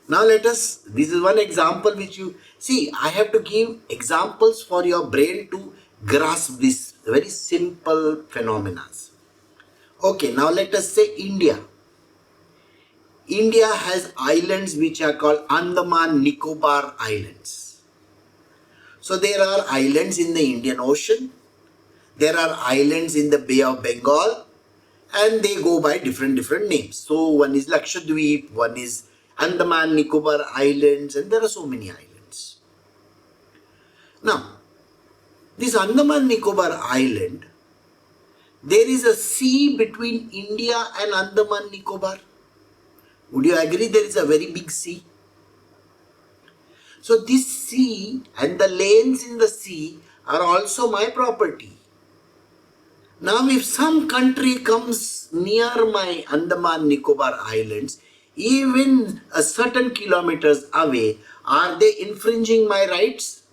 Now this is one example which you see. I have to give examples for your brain to grasp this very simple phenomena. Okay, now let us say India. India has islands which are called Andaman Nicobar Islands. So there are islands in the Indian Ocean, there are islands in the Bay of Bengal, and they go by different names. So one is Lakshadweep, one is Andaman Nicobar Islands, and there are so many islands. Now, this Andaman Nicobar Island, there is a sea between India and Andaman Nicobar. Would you agree there is a very big sea? So this sea and the lanes in the sea are also my property. Now if some country comes near my Andaman Nicobar Islands, even a certain kilometers away, are they infringing my rights?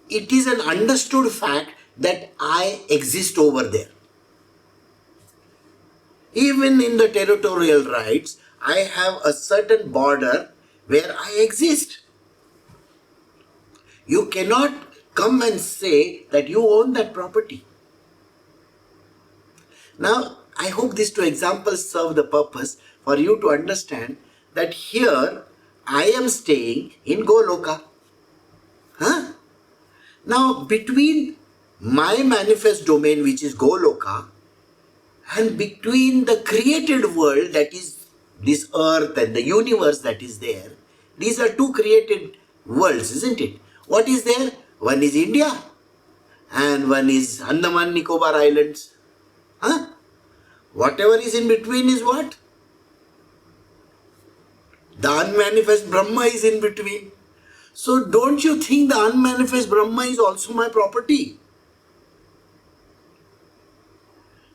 It is an understood fact that I exist over there. Even in the territorial rights, I have a certain border where I exist. You cannot come and say that you own that property. Now, I hope these two examples serve the purpose for you to understand that here I am staying in Goloka. Now, between my manifest domain, which is Goloka, and between the created world, that is this earth and the universe that is there, these are two created worlds, isn't it? What is there? One is India and one is Andaman Nicobar Islands. Whatever is in between is what? The unmanifest Brahma is in between. So don't you think the unmanifest Brahma is also my property?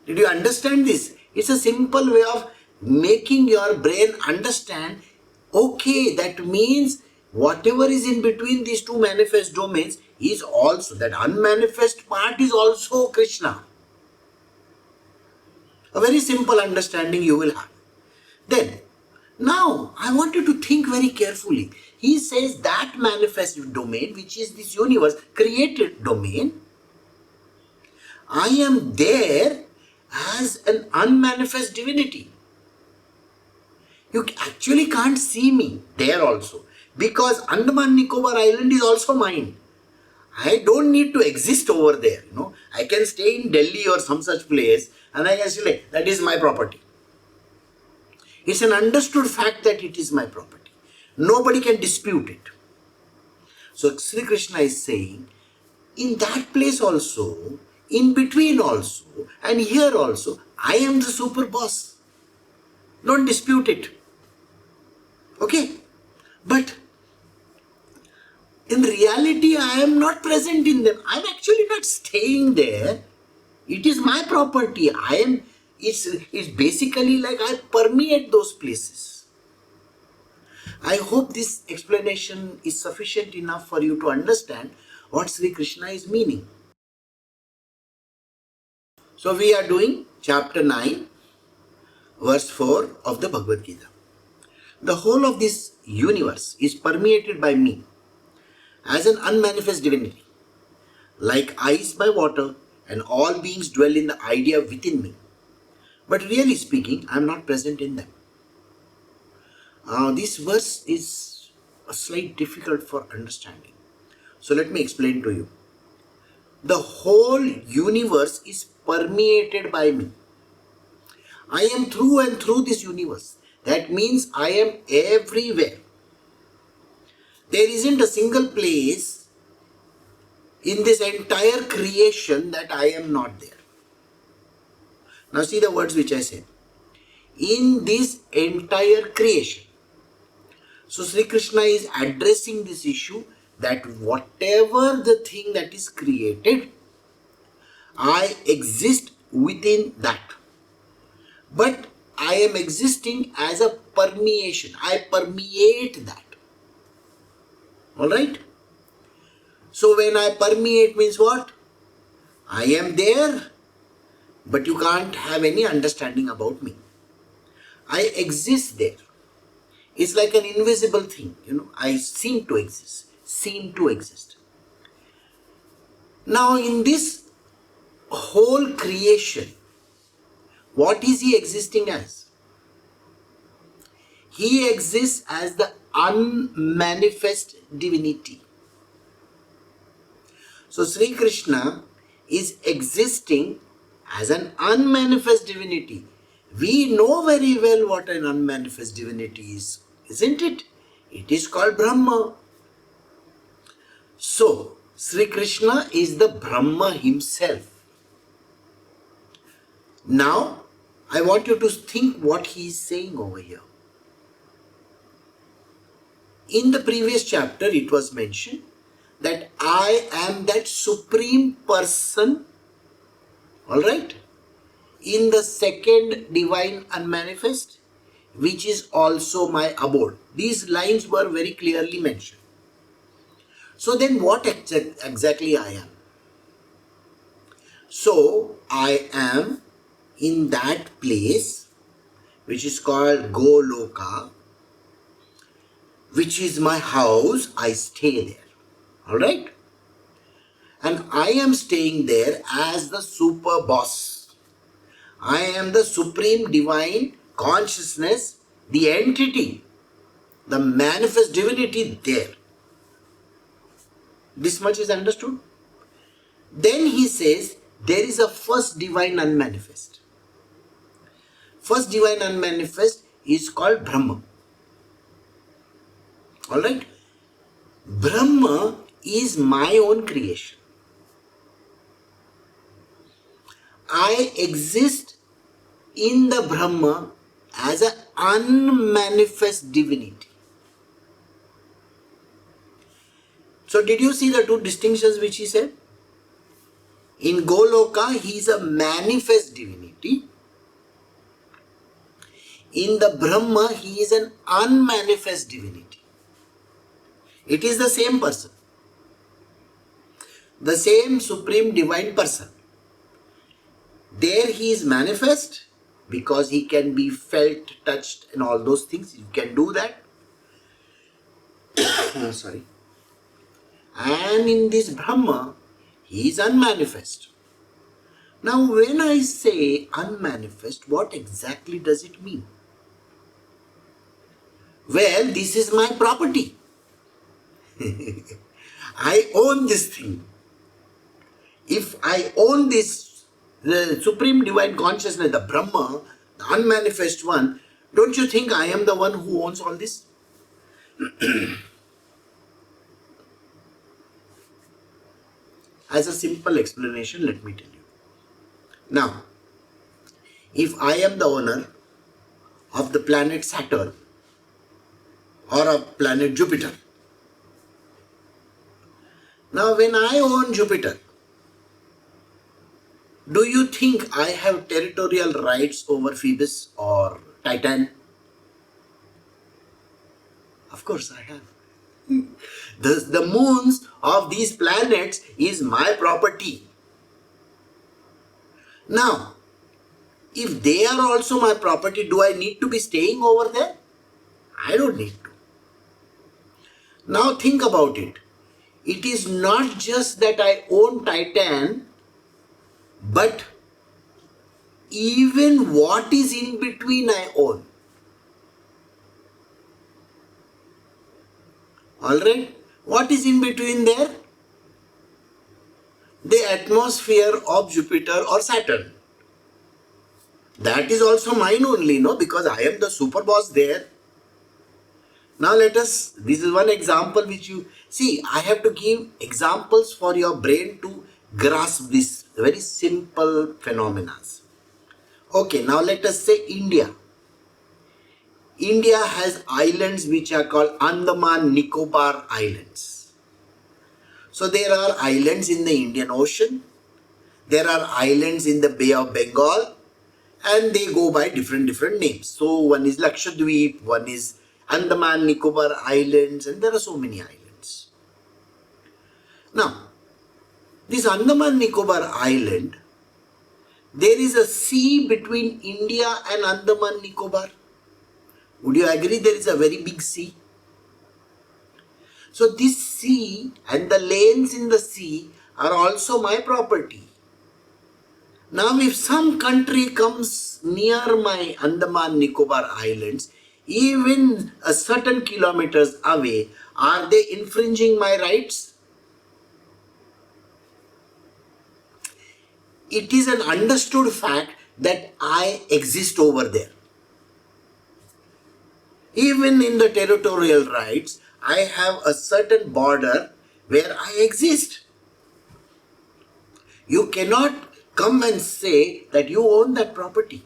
Did you understand this? It's a simple way of making your brain understand, okay, that means whatever is in between these two manifest domains is also, that unmanifest part is also Krishna. A very simple understanding you will have. Then, now I want you to think very carefully. He says that manifest domain, which is this universe, created domain, I am there as an unmanifest divinity. You actually can't see me there also, because Andaman Nicobar Island is also mine. I don't need to exist over there. I can stay in Delhi or some such place and I can say that is my property. It's an understood fact that it is my property. Nobody can dispute it. So Sri Krishna is saying, in that place also, in between also, and here also, I am the super boss. Don't dispute it. Okay? But in reality, I am not present in them. I am actually not staying there. It is my property. It's basically like I permeate those places. I hope this explanation is sufficient enough for you to understand what Sri Krishna is meaning. So we are doing chapter 9, verse 4 of the Bhagavad Gita. The whole of this universe is permeated by me as an unmanifest divinity, like ice by water, and all beings dwell in the idea within me. But really speaking, I am not present in them. This verse is a slight difficult for understanding. So let me explain to you. The whole universe is permeated by me. I am through and through this universe. That means I am everywhere. There isn't a single place in this entire creation that I am not there. Now see the words which I said. In this entire creation. So Sri Krishna is addressing this issue that whatever the thing that is created, I exist within that. But I am existing as a permeation. I permeate that. Alright? So when I permeate means what? I am there, but you can't have any understanding about me. I exist there. It's like an invisible thing, I seem to exist. Now in this whole creation, what is he existing as? He exists as the unmanifest divinity. So Sri Krishna is existing as an unmanifest divinity. We know very well what an unmanifest divinity is, isn't it? It is called Brahma. So, Sri Krishna is the Brahma himself. Now, I want you to think what he is saying over here. In the previous chapter, it was mentioned that I am that supreme person, alright, in the second divine unmanifest, which is also my abode. These lines were very clearly mentioned. So then what exactly I am? So I am in that place which is called Goloka, which is my house. I stay there. Alright? And I am staying there as the super boss. I am the supreme divine consciousness, the entity, the manifest divinity there. This much is understood? Then he says there is a first divine unmanifest. First divine unmanifest is called Brahma. Alright? Brahma is my own creation. I exist in the Brahma as an unmanifest divinity. So did you see the two distinctions which he said? In Goloka, he is a manifest divinity. In the Brahma, he is an unmanifest divinity. It is the same person. The same supreme divine person. There he is manifest because he can be felt, touched and all those things. You can do that. Sorry. And in this Brahma, he is unmanifest. Now when I say unmanifest, what exactly does it mean? Well, this is my property. I own this thing. If I own this, the Supreme Divine Consciousness, the Brahma, the unmanifest one, don't you think I am the one who owns all this? As a simple explanation, let me tell you. Now, if I am the owner of the planet Saturn or of planet Jupiter, now when I own Jupiter, do you think I have territorial rights over Phoebus or Titan? Of course I have. The moons of these planets is my property. Now, if they are also my property, do I need to be staying over there? I don't need to. Now think about it. It is not just that I own Titan, but even what is in between I own. Alright? What is in between there? The atmosphere of Jupiter or Saturn. That is also mine only, no? Because I am the super boss there. Now this is one example which you see. I have to give examples for your brain to grasp this very simple phenomena. Okay, now let us say India. India has islands which are called Andaman Nicobar Islands. So there are islands in the Indian Ocean, there are islands in the Bay of Bengal, and they go by different names. So one is Lakshadweep, one is Andaman Nicobar Islands, and there are so many islands. Now, this Andaman Nicobar Island, there is a sea between India and Andaman Nicobar. Would you agree there is a very big sea? So this sea and the lanes in the sea are also my property. Now if some country comes near my Andaman Nicobar Islands, even a certain kilometers away, are they infringing my rights? It is an understood fact that I exist over there. Even in the territorial rights, I have a certain border where I exist. You cannot come and say that you own that property.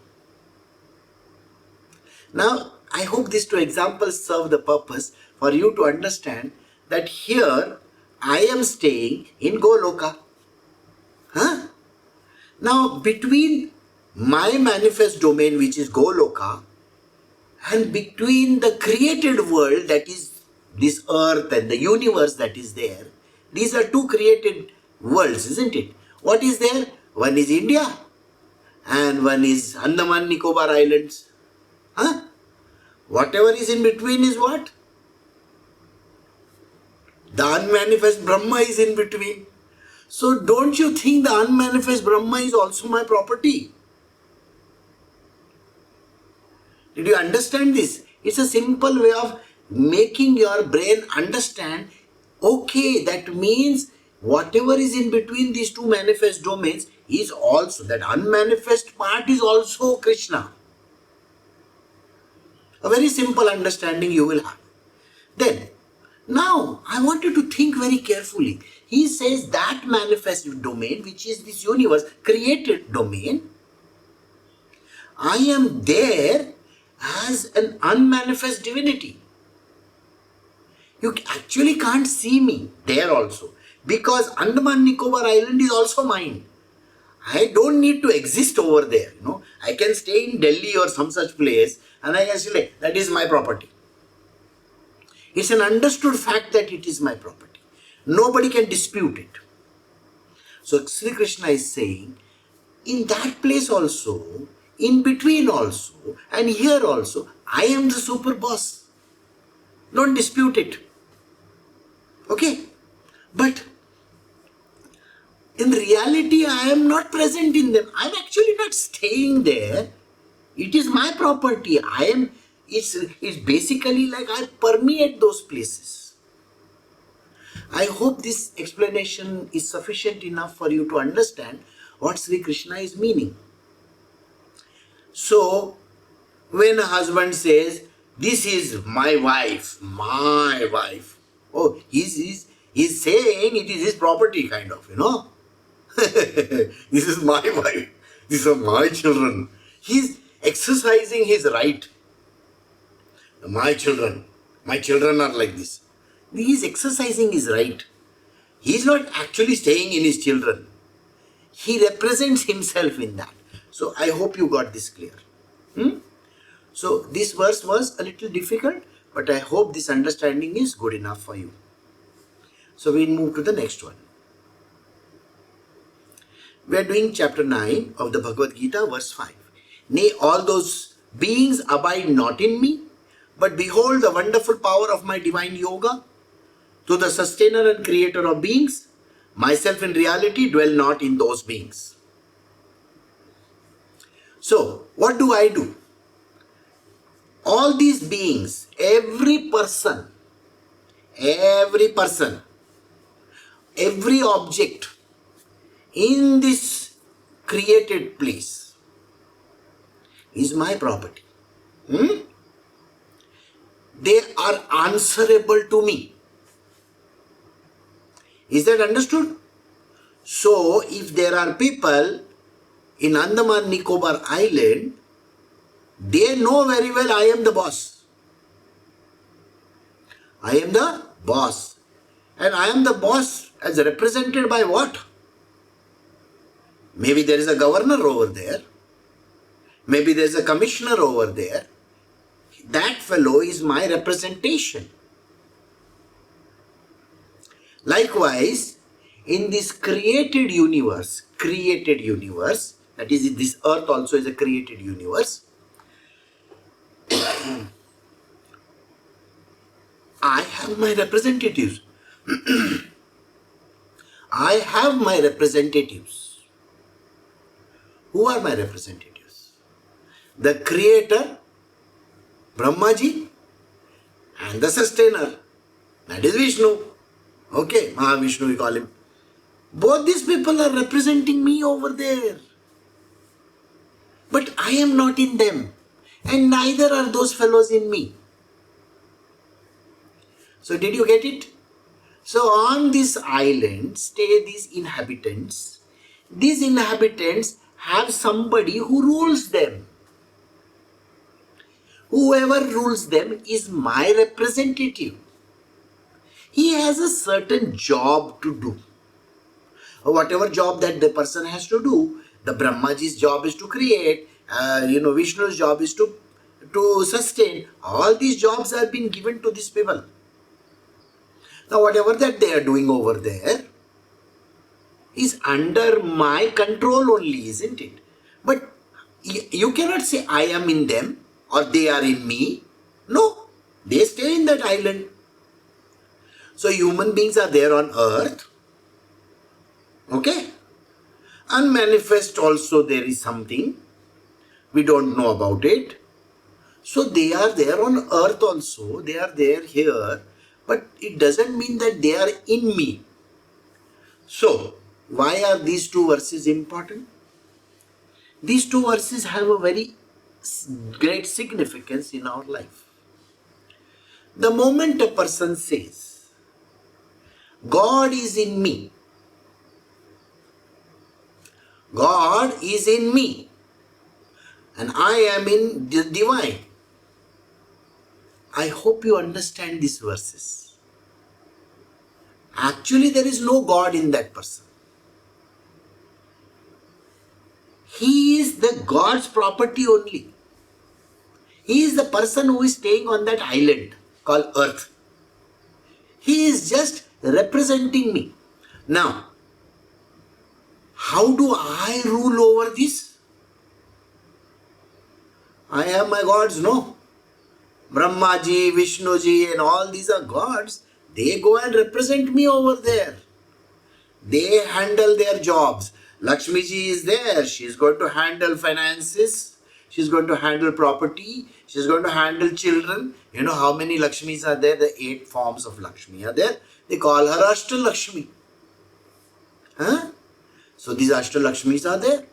Now, I hope these two examples serve the purpose for you to understand that here I am staying in Goloka. Huh? Now, between my manifest domain, which is Goloka, and between the created world, that is this earth and the universe that is there, these are two created worlds, isn't it? What is there? One is India and one is Andaman Nicobar Islands. Huh? Whatever is in between is what? The unmanifest Brahma is in between. So don't you think the unmanifest Brahma is also my property? Did you understand this? It's a simple way of making your brain understand, okay, that means whatever is in between these two manifest domains is also, that unmanifest part is also Krishna. A very simple understanding you will have. Then, now I want you to think very carefully. He says that manifest domain, which is this universe, created domain, I am there as an unmanifest divinity. You actually can't see me there also, because Andaman Nicobar Island is also mine. I don't need to exist over there. I can stay in Delhi or some such place and I can say that is my property. It's an understood fact that it is my property. Nobody can dispute it. So Sri Krishna is saying, in that place also, in between also, and here also, I am the super boss. Don't dispute it. Okay? But in reality, I am not present in them. I am actually not staying there. It is my property. It's basically like I permeate those places. I hope this explanation is sufficient enough for you to understand what Sri Krishna is meaning. So, when a husband says, this is my wife, oh, he's saying it is his property, kind of, This is my wife, these are my children. He's exercising his right. My children are like this. He is exercising his right. He is not actually staying in his children. He represents himself in that. So I hope you got this clear. So this verse was a little difficult, but I hope this understanding is good enough for you. So we move to the next one. We are doing chapter 9 of the Bhagavad Gita, verse 5. Nay, all those beings abide not in me, but behold the wonderful power of my divine yoga. To the sustainer and creator of beings, myself in reality dwell not in those beings. So, what do I do? All these beings, every person, every object in this created place is my property. They are answerable to me. Is that understood? So, if there are people in Andaman Nicobar Island, they know very well I am the boss. I am the boss. And I am the boss as represented by what? Maybe there is a governor over there. Maybe there is a commissioner over there. That fellow is my representation. Likewise, in this created universe, that is, this earth also is a created universe. have my representatives. I have my representatives. Who are my representatives? The creator, Brahmaji, and the sustainer, that is Vishnu. Okay, Mahavishnu we call him. Both these people are representing me over there. But I am not in them. And neither are those fellows in me. So did you get it? So on this island stay these inhabitants. These inhabitants have somebody who rules them. Whoever rules them is my representative. He has a certain job to do. Whatever job that the person has to do, the Brahmaji's job is to create, Vishnu's job is to sustain. All these jobs have been given to these people. Now whatever that they are doing over there is under my control only, isn't it? But you cannot say I am in them or they are in me. No, they stay in that island. So human beings are there on earth. Okay? Unmanifest also there is something. We don't know about it. So they are there on earth also. They are there here. But it doesn't mean that they are in me. So, why are these two verses important? These two verses have a very great significance in our life. The moment a person says, God is in me, God is in me, and I am in the divine. I hope you understand these verses. Actually, there is no God in that person. He is the God's property only. He is the person who is staying on that island called earth. He is just representing me. Now, how do I rule over this? I have my gods, no. Brahmaji, Vishnuji and all these are gods. They go and represent me over there. They handle their jobs. Lakshmiji is there. She is going to handle finances. She is going to handle property. She is going to handle children. You know how many Lakshmis are there? The 8 forms of Lakshmi are there. They call her Ashtalakshmi. Huh? So these Ashtalakshmis are there.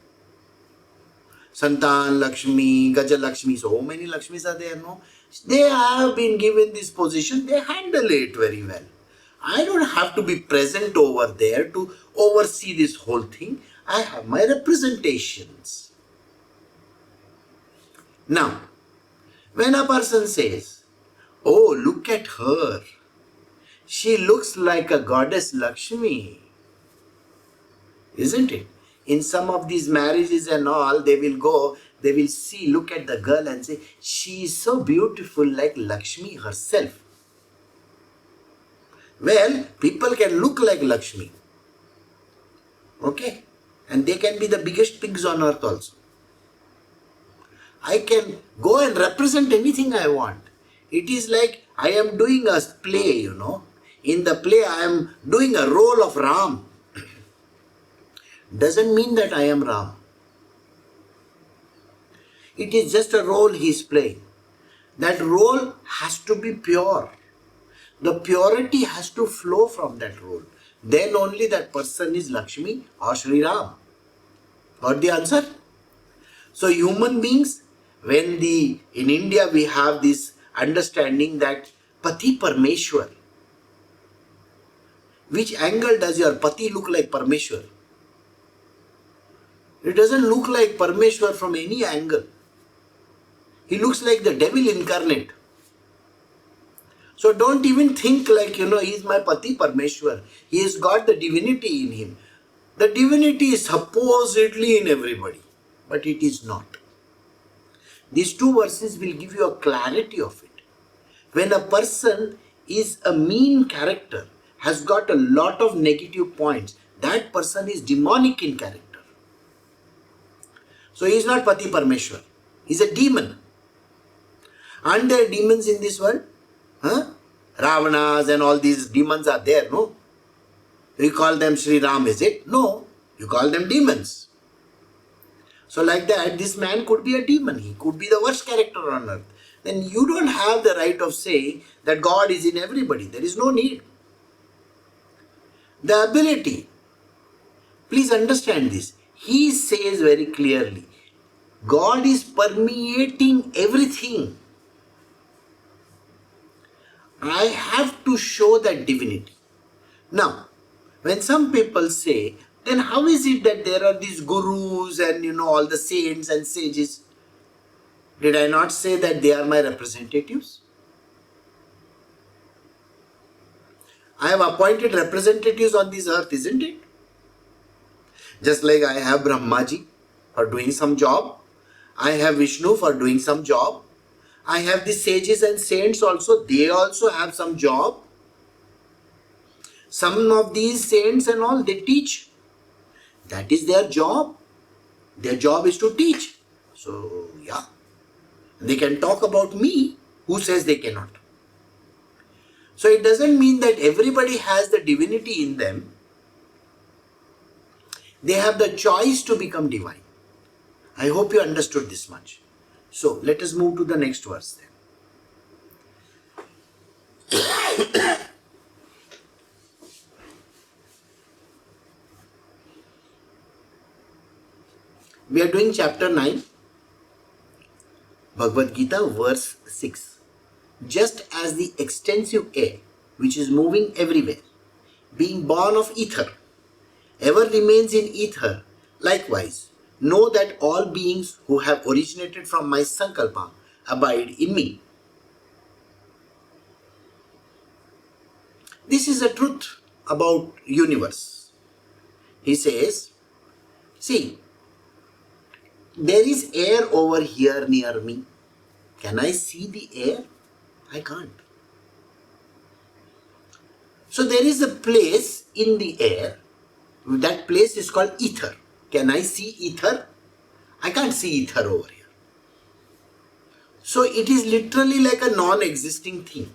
Santan Lakshmi, Gaja Lakshmi, so many Lakshmis are there, no? They have been given this position, they handle it very well. I don't have to be present over there to oversee this whole thing. I have my representations. Now, when a person says, oh, look at her, she looks like a goddess Lakshmi, isn't it? In some of these marriages and all, they will see, look at the girl and say, she is so beautiful like Lakshmi herself. Well, people can look like Lakshmi. Okay? And they can be the biggest pigs on earth also. I can go and represent anything I want. It is like I am doing a play, In the play, I am doing a role of Ram. Doesn't mean that I am Ram. It is just a role he is playing. That role has to be pure. The purity has to flow from that role. Then only that person is Lakshmi or Sri Ram. Got the answer? So human beings, in India we have this understanding that Pati Parmeshwar. Which angle does your Pati look like Parmeshwar? It doesn't look like Parmeshwar from any angle. He looks like the devil incarnate. So don't even think like, he is my Pati Parmeshwar. He has got the divinity in him. The divinity is supposedly in everybody, but it is not. These two verses will give you a clarity of it. When a person is a mean character, has got a lot of negative points, that person is demonic in character. So he is not Pati Parmeshwar. He is a demon. Aren't there demons in this world? Huh? Ravanas and all these demons are there, no? You call them Sri Ram, is it? No, you call them demons. So like that, this man could be a demon. He could be the worst character on earth. Then you don't have the right of saying that God is in everybody. There is no need. The ability. Please understand this. He says very clearly, God is permeating everything. I have to show that divinity. Now, when some people say, then how is it that there are these gurus and all the saints and sages? Did I not say that they are my representatives? I have appointed representatives on this earth, isn't it? Just like I have Brahmaji for doing some job. I have Vishnu for doing some job. I have the sages and saints also. They also have some job. Some of these saints and all, they teach. That is their job. Their job is to teach. So, yeah. They can talk about me. Who says they cannot? So, it doesn't mean that everybody has the divinity in them. They have the choice to become divine. I hope you understood this much. So, let us move to the next verse then. We are doing chapter 9, Bhagavad Gita, verse 6. Just as the extensive air, which is moving everywhere, being born of ether, ever remains in ether, likewise, know that all beings who have originated from my sankalpa abide in me. This is a truth about universe. He says, see, there is air over here near me. Can I see the air? I can't. So there is a place in the air. That place is called ether. Can I see ether? I can't see ether over here. So it is literally like a non-existing thing.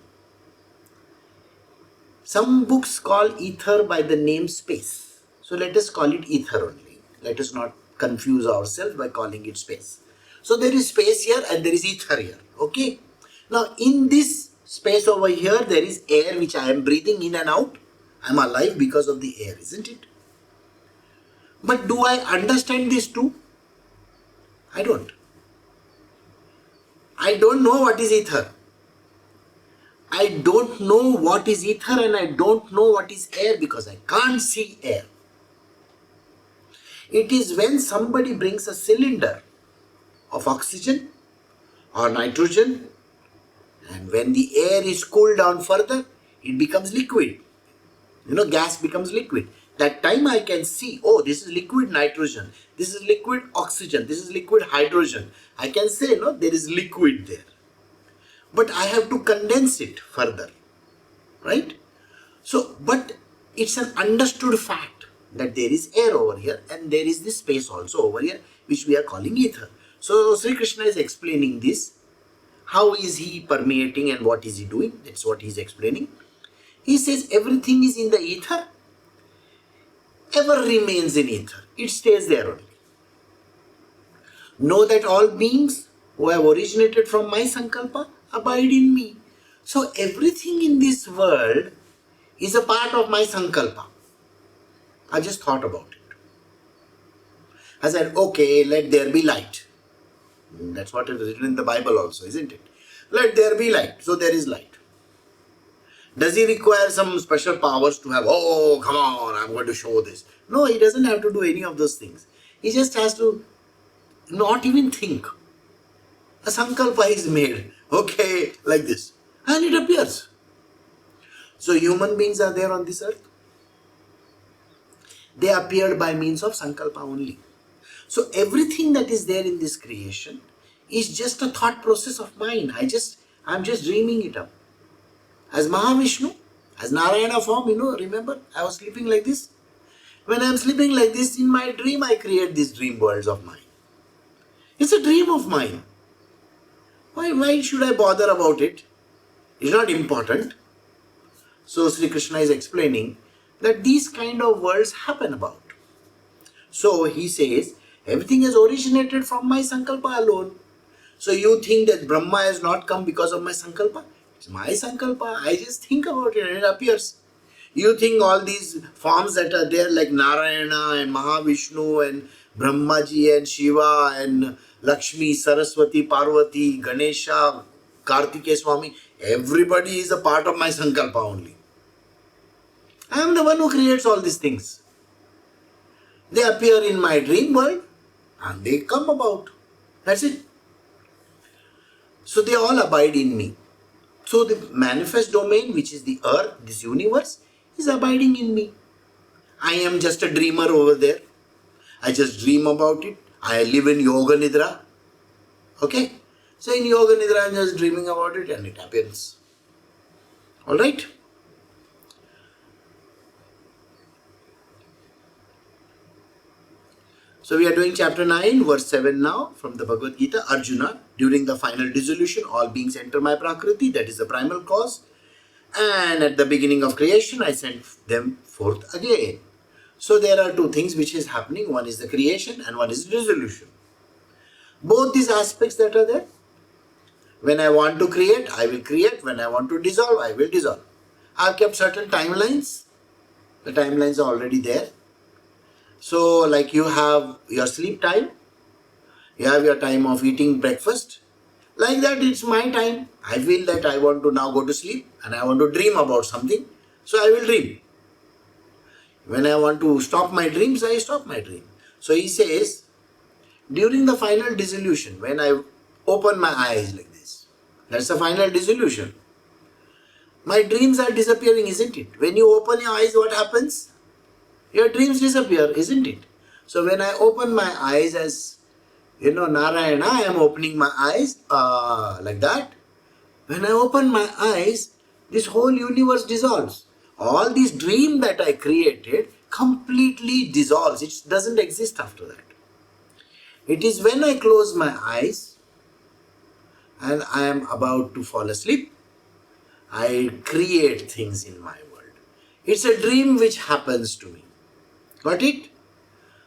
Some books call ether by the name space. So let us call it ether only. Let us not confuse ourselves by calling it space. So there is space here and there is ether here. Okay. Now in this space over here, there is air which I am breathing in and out. I am alive because of the air, isn't it? But do I understand this too? I don't. I don't know what is ether. I don't know what is ether and I don't know what is air because I can't see air. It is when somebody brings a cylinder of oxygen or nitrogen and when the air is cooled down further, it becomes liquid. Gas becomes liquid. That time I can see, oh, this is liquid nitrogen, this is liquid oxygen, this is liquid hydrogen. I can say, no, there is liquid there. But I have to condense it further, right? So, but it's an understood fact that there is air over here and there is this space also over here which we are calling ether. So, Sri Krishna is explaining this. How is he permeating and what is he doing? That's what he is explaining. He says everything is in the ether, ever remains in ether. It stays there only. Know that all beings who have originated from my sankalpa abide in me. So everything in this world is a part of my sankalpa. I just thought about it. I said, okay, let there be light. That's what is written in the Bible also, isn't it? Let there be light. So there is light. Does he require some special powers to have, oh, come on, I'm going to show this? No, he doesn't have to do any of those things. He just has to not even think. A sankalpa is made, okay, like this. And it appears. So human beings are there on this earth. They appeared by means of sankalpa only. So everything that is there in this creation is just a thought process of mine. I'm just dreaming it up. As Mahavishnu, as Narayana form, remember, I was sleeping like this. When I'm sleeping like this, in my dream, I create these dream worlds of mine. It's a dream of mine. Why should I bother about it? It's not important. So Sri Krishna is explaining that these kind of worlds happen about. So he says, everything has originated from my sankalpa alone. So you think that Brahma has not come because of my sankalpa? It's my sankalpa. I just think about it and it appears. You think all these forms that are there like Narayana and Mahavishnu and Brahmaji and Shiva and Lakshmi, Saraswati, Parvati, Ganesha, Kartikeya Swami, everybody is a part of my sankalpa only. I am the one who creates all these things. They appear in my dream world and they come about. That's it. So they all abide in me. So the manifest domain, which is the earth, this universe, is abiding in me. I am just a dreamer over there. I just dream about it. I live in Yoga Nidra. Okay? So in Yoga Nidra, I am just dreaming about it and it happens. Alright? So we are doing chapter 9, verse 7 now from the Bhagavad Gita. Arjuna, during the final dissolution, all beings enter my Prakriti, that is the primal cause. And at the beginning of creation, I sent them forth again. So there are two things which is happening. One is the creation and one is dissolution. Both these aspects that are there. When I want to create, I will create. When I want to dissolve, I will dissolve. I have kept certain timelines. The timelines are already there. So like you have your sleep time, you have your time of eating breakfast. Like that, it's my time. I feel that I want to now go to sleep and I want to dream about something. So I will dream. When I want to stop my dreams, I stop my dream. So he says, during the final dissolution, when I open my eyes like this, that's the final dissolution. My dreams are disappearing, isn't it? When you open your eyes, what happens? Your dreams disappear, isn't it? So when I open my eyes as, Narayana, I am opening my eyes like that. When I open my eyes, this whole universe dissolves. All this dream that I created completely dissolves. It doesn't exist after that. It is when I close my eyes and I am about to fall asleep, I create things in my world. It's a dream which happens to me. Got it?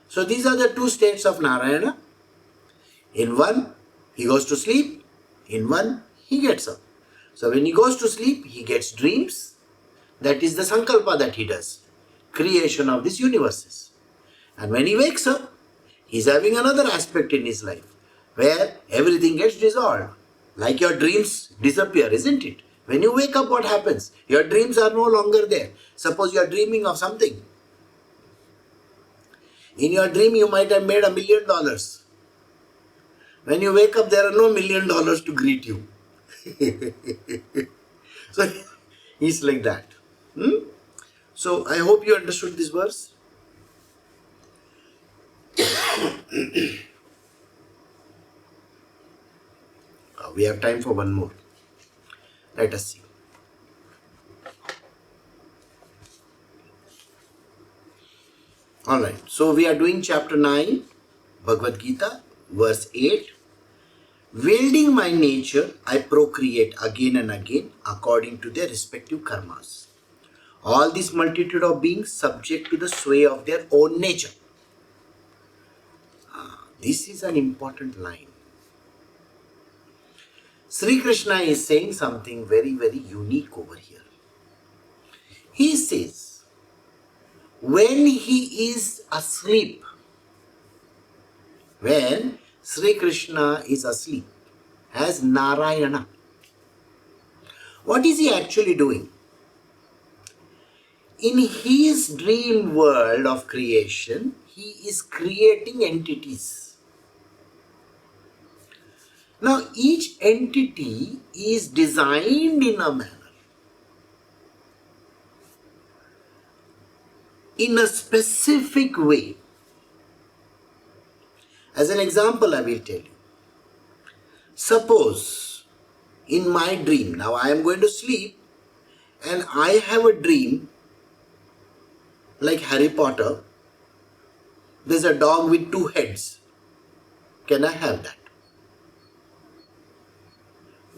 So these are the two states of Narayana. In one, he goes to sleep. In one, he gets up. So when he goes to sleep, he gets dreams. That is the sankalpa that he does. Creation of these universes. And when he wakes up, he's having another aspect in his life where everything gets dissolved. Like your dreams disappear, isn't it? When you wake up, what happens? Your dreams are no longer there. Suppose you are dreaming of something. In your dream, you might have made $1 million. When you wake up, there are no $1 million to greet you. So, it's like that. So, I hope you understood this verse. We have time for one more. Let us see. Alright, so we are doing chapter 9, Bhagavad Gita, verse 8. Wielding my nature, I procreate again and again according to their respective karmas. All this multitude of beings subject to the sway of their own nature. This is an important line. Sri Krishna is saying something very, very unique over here. He says, when he is asleep, when Sri Krishna is asleep as Narayana, what is he actually doing? In his dream world of creation, he is creating entities. Now, each entity is designed in a manner, in a specific way. As an example, I will tell you. Suppose, in my dream, now I am going to sleep and I have a dream like Harry Potter. There's a dog with 2 heads. Can I have that?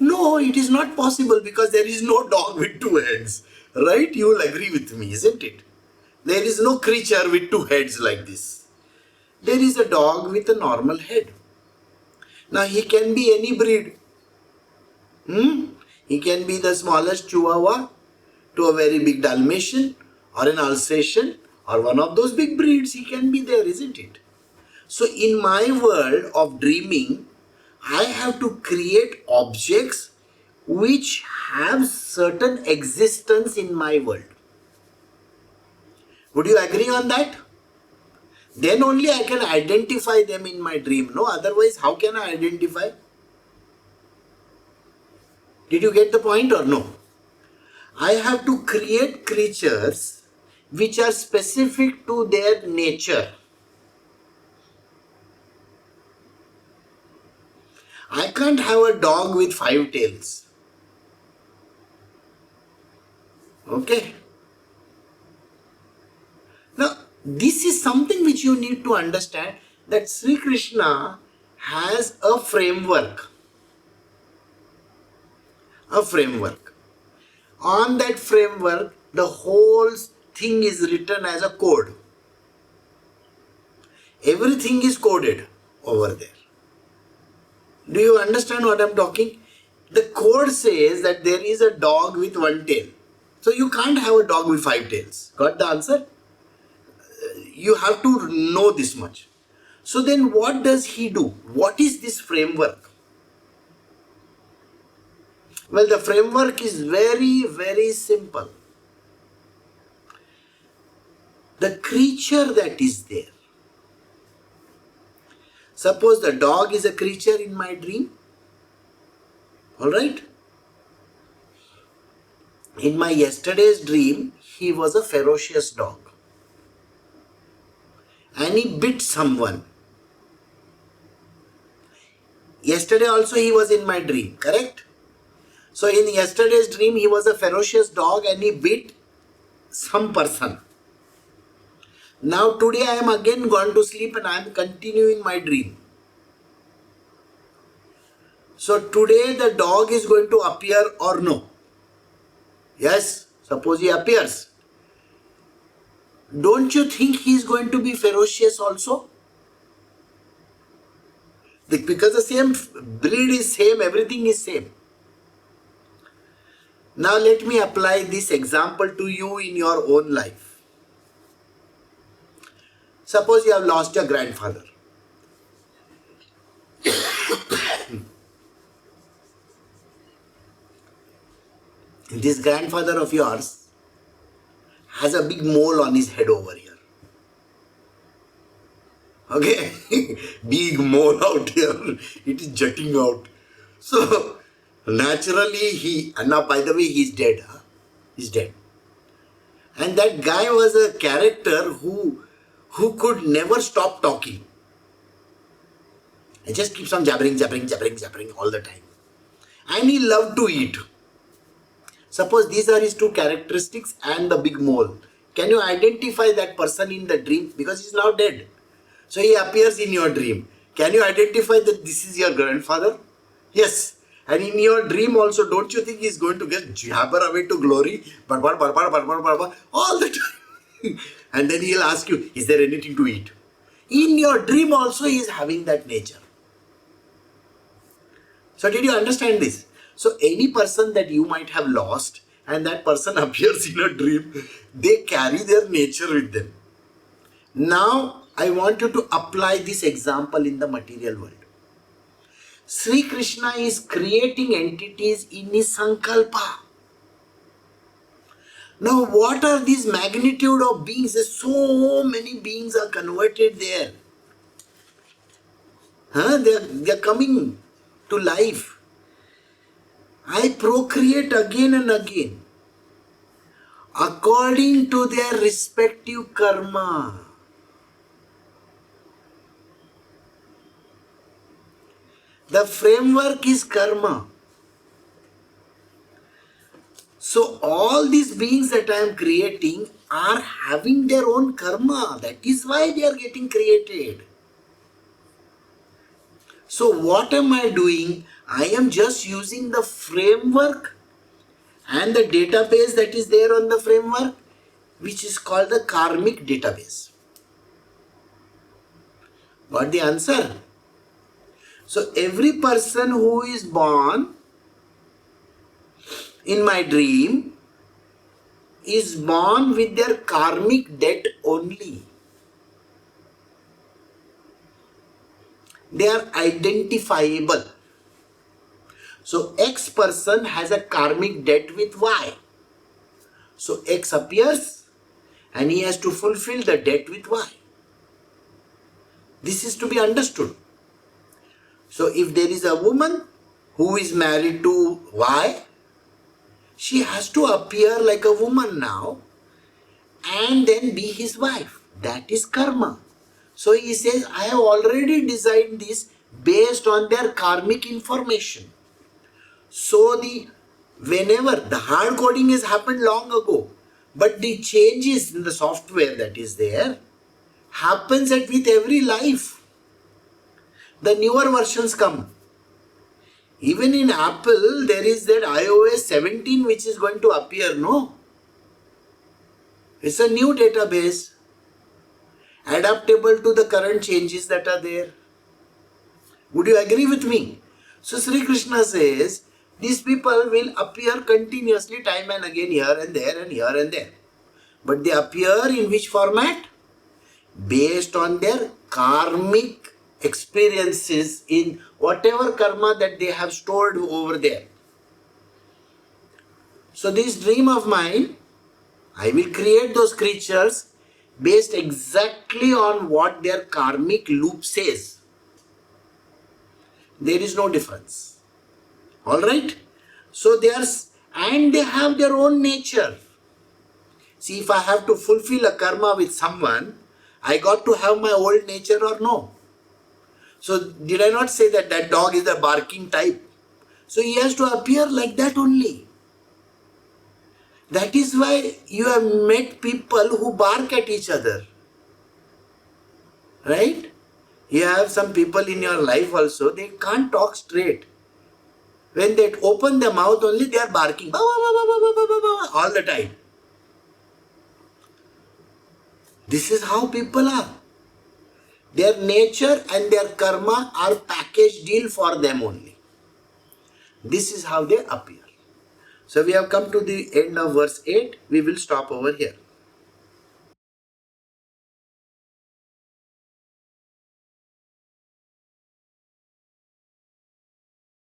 No. No, it is not possible because there is no dog with two heads. Right? You will agree with me, isn't it? There is no creature with two heads like this. There is a dog with a normal head. Now he can be any breed. He can be the smallest Chihuahua to a very big Dalmatian or an Alsatian or one of those big breeds. He can be there, isn't it? So in my world of dreaming, I have to create objects which have certain existence in my world. Would you agree on that? Then only I can identify them in my dream. No, otherwise how can I identify? Did you get the point or no? I have to create creatures which are specific to their nature. I can't have a dog with 5 tails. Okay? Now, this is something which you need to understand, that Sri Krishna has a framework. A framework. On that framework, the whole thing is written as a code. Everything is coded over there. Do you understand what I am talking? The code says that there is a dog with 1 tail. So you can't have a dog with 5 tails. Got the answer? You have to know this much. So then what does he do? What is this framework? Well, the framework is very, very simple. The creature that is there. Suppose the dog is a creature in my dream. Alright? In my yesterday's dream, he was a ferocious dog. And he bit someone. Yesterday also he was in my dream, correct? So in yesterday's dream, he was a ferocious dog and he bit some person. Now today I am again gone to sleep and I am continuing my dream. So today the dog is going to appear or no? Yes, suppose he appears. Don't you think he is going to be ferocious also? Because the same breed is same, everything is same. Now let me apply this example to you in your own life. Suppose you have lost your grandfather. This grandfather of yours has a big mole on his head over here. Okay? Big mole out here. It is jutting out. So, naturally and now by the way, he's dead. He's dead. And that guy was a character who could never stop talking. He just keeps on jabbering all the time. And he loved to eat. Suppose these are his 2 characteristics and the big mole. Can you identify that person in the dream? Because he's now dead. So he appears in your dream. Can you identify that this is your grandfather? Yes. And in your dream also, don't you think he's going to get jabber away to glory? All the time. And then he'll ask you, is there anything to eat? In your dream also he is having that nature. So did you understand this? So any person that you might have lost and that person appears in a dream, they carry their nature with them. Now I want you to apply this example in the material world. Sri Krishna is creating entities in his sankalpa. Now what are these magnitude of beings? So many beings are converted there. They are coming to life. I procreate again and again according to their respective karma. The framework is karma. So all these beings that I am creating are having their own karma. That is why they are getting created. So what am I doing? I am just using the framework and the database that is there on the framework, which is called the karmic database. Got the answer? So every person who is born in my dream is born with their karmic debt only. They are identifiable. So X person has a karmic debt with Y. So X appears and he has to fulfill the debt with Y. This is to be understood. So if there is a woman who is married to Y, she has to appear like a woman now and then be his wife. That is karma. So he says, I have already designed this based on their karmic information. So whenever the hard coding has happened long ago, but the changes in the software that is there happens with every life. The newer versions come. Even in Apple, there is that iOS 17 which is going to appear, no? It's a new database, adaptable to the current changes that are there. Would you agree with me? So Sri Krishna says, these people will appear continuously time and again here and there and here and there. But they appear in which format? Based on their karmic experiences in whatever karma that they have stored over there. So this dream of mine, I will create those creatures based exactly on what their karmic loop says. There is no difference. Alright? So they have their own nature. See, if I have to fulfill a karma with someone, I got to have my old nature or no? So did I not say that that dog is the barking type? So he has to appear like that only. That is why you have met people who bark at each other. Right? You have some people in your life also, they can't talk straight. When they open their mouth only, they are barking all the time. This is how people are. Their nature and their karma are package deal for them only. This is how they appear. So we have come to the end of verse 8. We will stop over here.